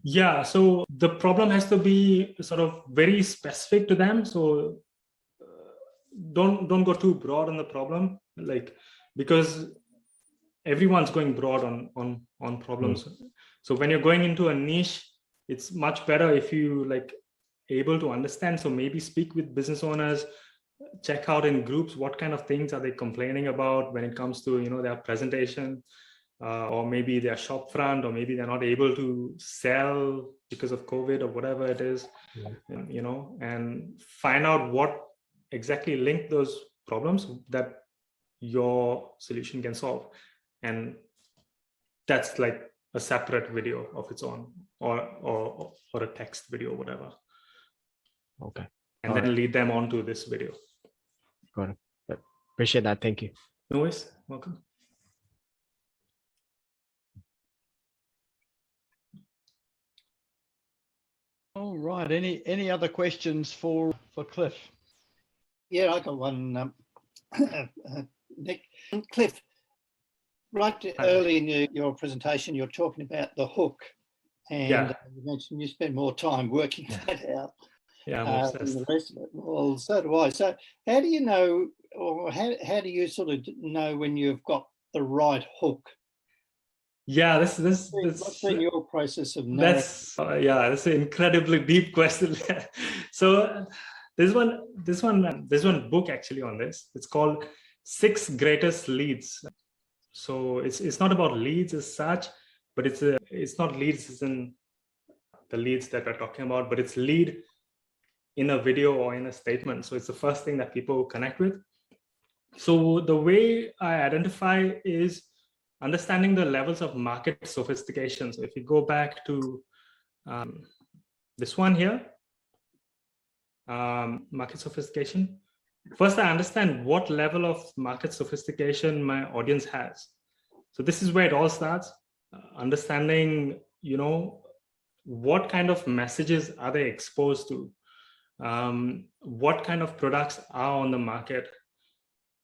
Yeah. So the problem has to be sort of very specific to them. So don't go too broad on the problem, like, because everyone's going broad on problems. So when you're going into a niche, it's much better if you like able to understand. So maybe speak with business owners, check out in groups what kind of things are they complaining about when it comes to their presentation, or maybe their shop front, or maybe they're not able to sell because of COVID or whatever it is. And find out what exactly link those problems that your solution can solve. And that's like a separate video of its own, or a text video, whatever. Okay. And then lead them on to this video. Got it. Appreciate that. Thank you. No worries. Welcome. All right. Any other questions for Cliff? Yeah, I got one, Nick. Cliff, right early in your presentation, you're talking about the hook, and you mentioned you spend more time working that out than the rest of it. Well, so do I. So how do you know, or how do you sort of know when you've got the right hook? Yeah, what's been your process of knowing? That's that's an incredibly deep question. So there's one book actually on this. It's called 6 Greatest Leads. So it's not about leads as such, but it's not leads as in the leads that we're talking about, but it's lead in a video or in a statement. So it's the first thing that people connect with. So the way I identify is understanding the levels of market sophistication. So if you go back to this one here, market sophistication. First, I understand what level of market sophistication my audience has. So this is where it all starts. Understanding, what kind of messages are they exposed to? What kind of products are on the market?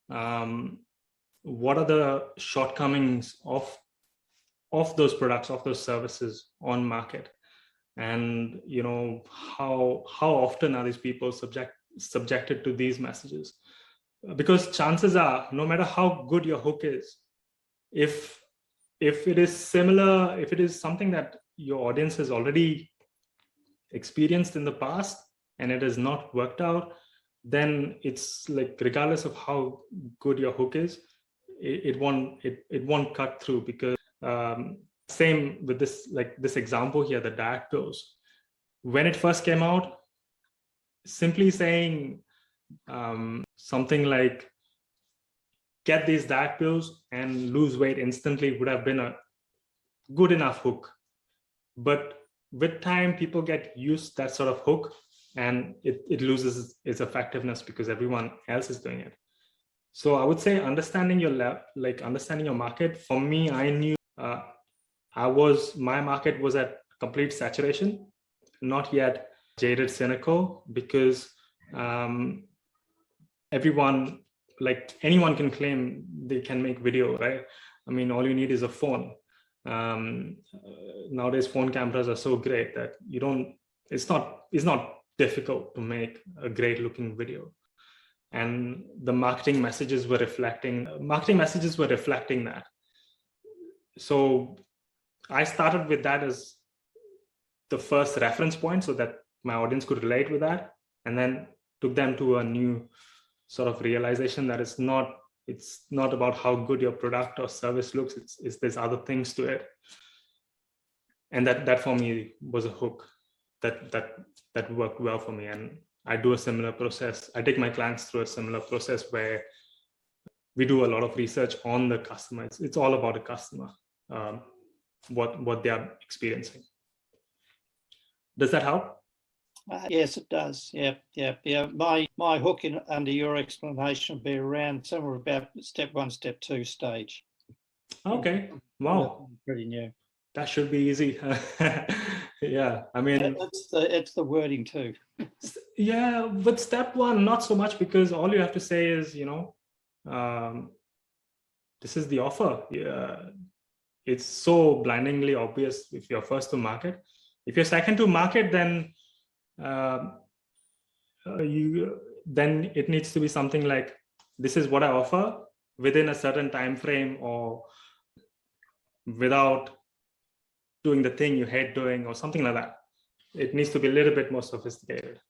What are the shortcomings of those products, of those services on market? And how often are these people subjected to these messages? Because chances are, no matter how good your hook is, if it is similar, if it is something that your audience has already experienced in the past and it has not worked out, then it's like, regardless of how good your hook is, it won't cut through. Because same with this, like this example here, the diet pills. When it first came out, simply saying something like, get these diet pills and lose weight instantly would have been a good enough hook. But with time, people get used to that sort of hook, and it loses its effectiveness because everyone else is doing it. So I would say understanding your market. For me, I knew my market was at complete saturation, not yet jaded, cynical, because anyone can claim they can make video, right? I mean, all you need is a phone. Nowadays, phone cameras are so great that it's not difficult to make a great looking video. And the marketing messages were reflecting that. So I started with that as the first reference point so that my audience could relate with that, and then took them to a new sort of realization that it's not about how good your product or service looks. It's there's other things to it, and that for me was a hook that worked well for me. And I do a similar process. I take my clients through a similar process where we do a lot of research on the customer. It's all about the customer, what they are experiencing. Does that help? Yes, it does. Yeah. My hook under your explanation will be around somewhere about step 1, step 2 stage. Okay. Wow. Pretty new. That should be easy. Yeah. I mean, it's the wording too. Yeah, but step 1, not so much, because all you have to say is, this is the offer. Yeah. It's so blindingly obvious if you're first to market. If you're second to market, then then it needs to be something like, this is what I offer within a certain time frame, or without doing the thing you hate doing, or something like that. It needs to be a little bit more sophisticated.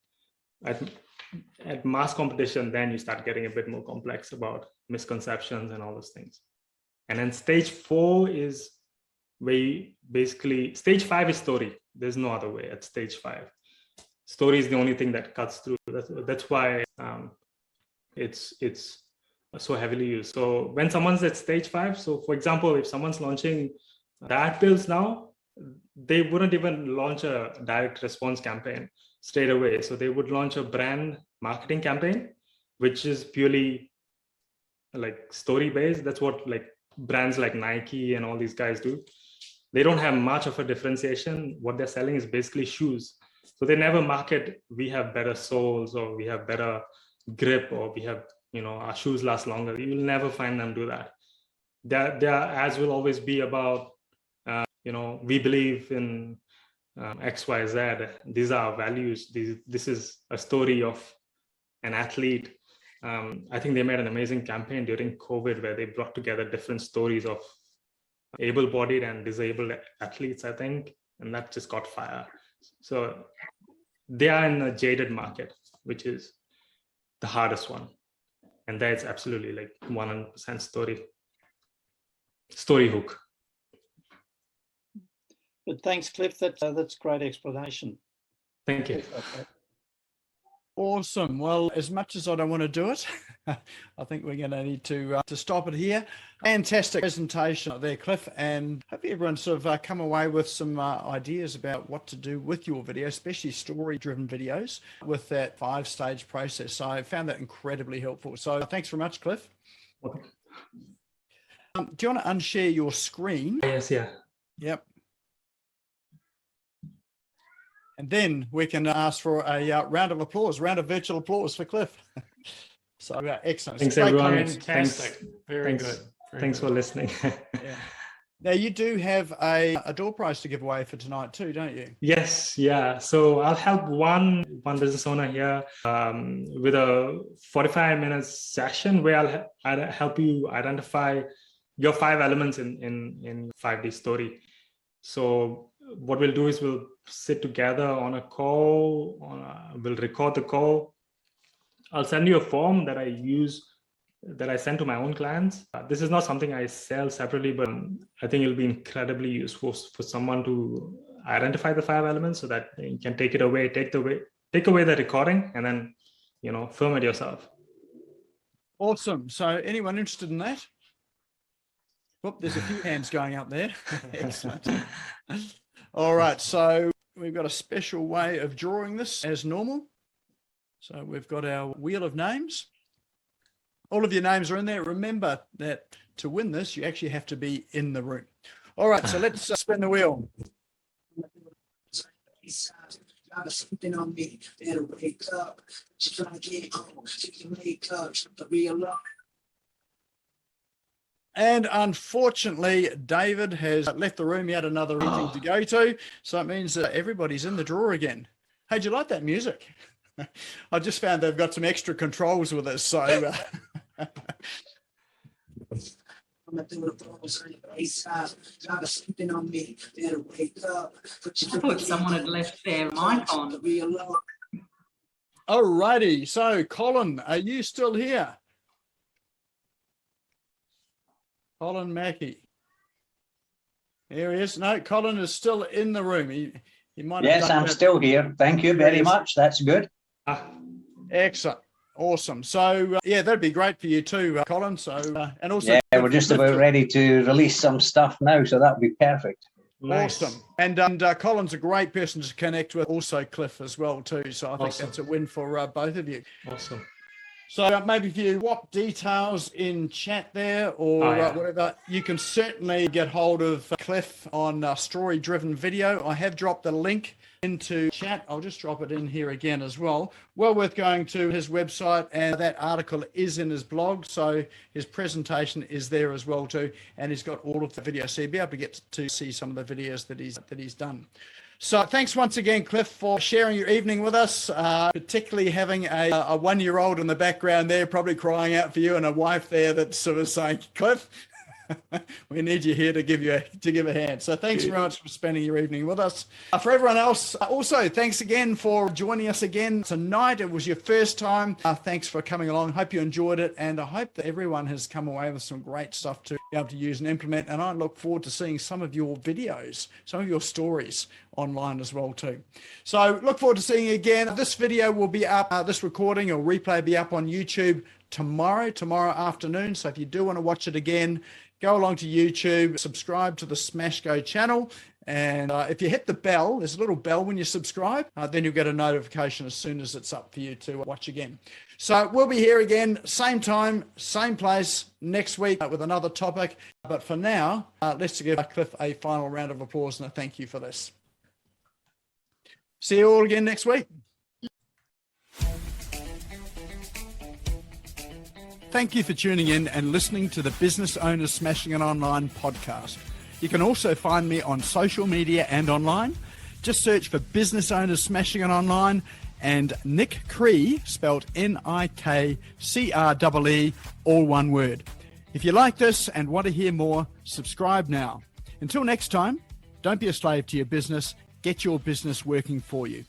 At mass competition, then you start getting a bit more complex about misconceptions and all those things. And then stage 4 is where stage 5 is story. There's no other way at stage 5. Story is the only thing that cuts through. That's why it's so heavily used. So when someone's at stage 5, so for example, if someone's launching diet pills now, they wouldn't even launch a direct response campaign straight away. So they would launch a brand marketing campaign, which is purely like story based. That's what like brands like Nike and all these guys do. They don't have much of a differentiation. What they're selling is basically shoes. So they never market, we have better soles, or we have better grip, or we have, our shoes last longer. You will never find them do that. Their ads will always be about, we believe in X, Y, Z. These are our values. This is a story of an athlete. I think they made an amazing campaign during COVID where they brought together different stories of able-bodied and disabled athletes, I think, and that just got fire. So they are in a jaded market, which is the hardest one. And that's absolutely like 100% story hook. But thanks, Cliff. That's great explanation. Thank you. Awesome. Well, as much as I don't want to do it, I think we're going to need to stop it here. Fantastic presentation there, Cliff, and hopefully everyone sort of come away with some ideas about what to do with your video, especially story-driven videos, with that 5-stage process. So I found that incredibly helpful. So thanks very much, Cliff. Okay. Do you want to unshare your screen? Yes, yeah. Yep. And then we can ask for a round of virtual applause for Cliff. So excellent. Thanks, everyone. Fantastic. Very good. Thanks for listening. Yeah. Now you do have a door prize to give away for tonight too, don't you? Yes, yeah. So I'll help one business owner here with a 45-minute session where I'll help you identify your 5 elements in 5D story. So what we'll do is we'll sit together on a call, we'll record the call. I'll send you a form that I send to my own clients. This is not something I sell separately, but I think it'll be incredibly useful for someone to identify the 5 elements so that you can take away the recording and then, film it yourself. Awesome. So anyone interested in that? Whoop, there's a few hands going up there. Excellent. All right, so we've got a special way of drawing this as normal. So we've got our wheel of names. All of your names are in there. Remember that to win this, you actually have to be in the room. All right, so let's spin the wheel. Something on me, better wake up. She's gonna get home. She can wake up. The real love. And unfortunately, David has left the room. He had another meeting to go to. So it means that everybody's in the drawer again. Hey, do you like that music? I just found they've got some extra controls with us. So I'm gonna do the balls on your face. Got something on me. Better wake up. I thought someone had left their mic on. Alrighty. So, Colin, are you still here? Colin Mackey. Here he is. No, Colin is still in the room. He might have Yes, done I'm that. still here. Thank you very much. That's good. Excellent. Awesome. So, yeah, that'd be great for you too, Colin. So, and also, Yeah, we're just about ready to release some stuff now, so that would be perfect. Nice. Awesome. And Colin's a great person to connect with, also Cliff as well too. So I think Awesome. that's a win for both of you. Awesome. So maybe if you swap details in chat there or whatever, you can certainly get hold of Cliff on Story Driven Video. I have dropped the link into chat. I'll just drop it in here again as well. Well worth going to his website, and that article is in his blog. So his presentation is there as well too, and he's got all of the videos. So you'll be able to get to see some of the videos that he's done. So thanks once again, Cliff, for sharing your evening with us, particularly having a one-year-old in the background there, probably crying out for you, and a wife there that's sort of saying, Cliff, we need you here to give a hand. So thanks very much for spending your evening with us. For everyone else, also thanks again for joining us again tonight. It was your first time. Thanks for coming along. Hope you enjoyed it, and I hope that everyone has come away with some great stuff to be able to use and implement. And I look forward to seeing some of your videos, some of your stories online as well too. So look forward to seeing you again. This video will be up, this recording or replay will be up on YouTube tomorrow afternoon. So if you do want to watch it again, go along to YouTube, subscribe to the Smash Go channel. And if you hit the bell, there's a little bell when you subscribe, then you'll get a notification as soon as it's up for you to watch again. So we'll be here again, same time, same place next week with another topic. But for now, let's give Cliff a final round of applause and a thank you for this. See you all again next week. Thank you for tuning in and listening to the Business Owners Smashing It Online podcast. You can also find me on social media and online. Just search for Business Owners Smashing It Online and Nick Cree, spelled Nikree, all one word. If you like this and want to hear more, subscribe now. Until next time, don't be a slave to your business. Get your business working for you.